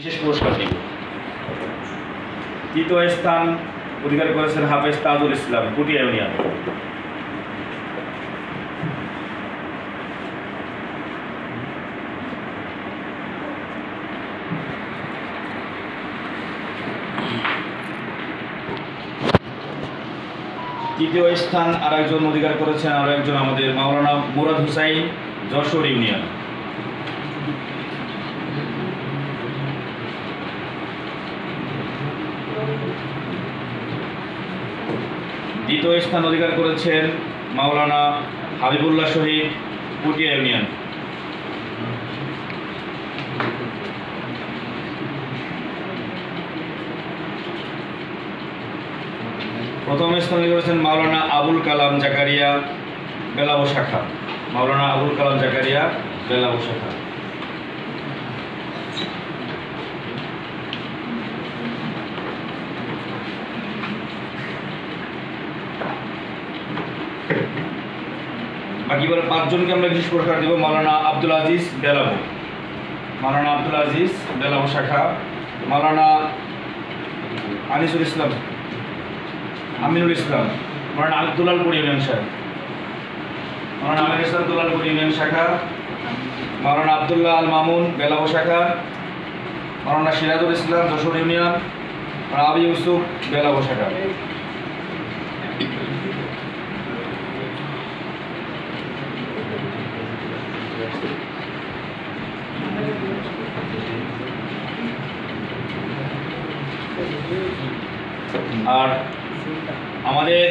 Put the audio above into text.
বিশেষ পুরস্কার দিব। তৃতীয় স্থান অধিকার করেছেন হাফেজ তাজুল ইসলাম, পুটিয়া ইউনিয়ন। তৃতীয় স্থান আরেকজন অধিকার করেছেন, আরও একজন আমাদের মাওলানা মুরাদ হুসাইন, যশোর ইউনিয়ন। দ্বিতীয় স্থান অধিকার করেছেন মাওলানা হাবিবুল্লাহ শহীদ, পুটিয়া ইউনিয়ন। প্রথম স্থান অধিকার করেছেন মাওলানা আবুল কালাম জাকারিয়া, বেলাবো শাখা। মাওলানা আবুল কালাম জাকারিয়া, বেলাবো শাখা। বাকি বলে পাঁচজনকে আমরা বিশেষ পুরস্কার দেব। মাওলানা আব্দুল আজিজ, বেলাবো। মাওলানা আব্দুল আজিজ, বেলাবো শাখা। মাওলানা আনিসুল ইসলাম, আমিনুল ইসলাম, মাওলানা দুলালপুর ইউনিয়ন সাহেব। মাওলানা আমিনুল ইসলাম, দুলালপুর ইউনিয়ন শাখা। মাওলানা আবদুল্লাহ আল মামুন, বেলাবো শাখা। মাওলানা সিরাজুল ইসলাম, যশোর ইউনিয়ন। মাওলানা আবি ইউসুফ, বেলাবো শাখা। আর আমাদের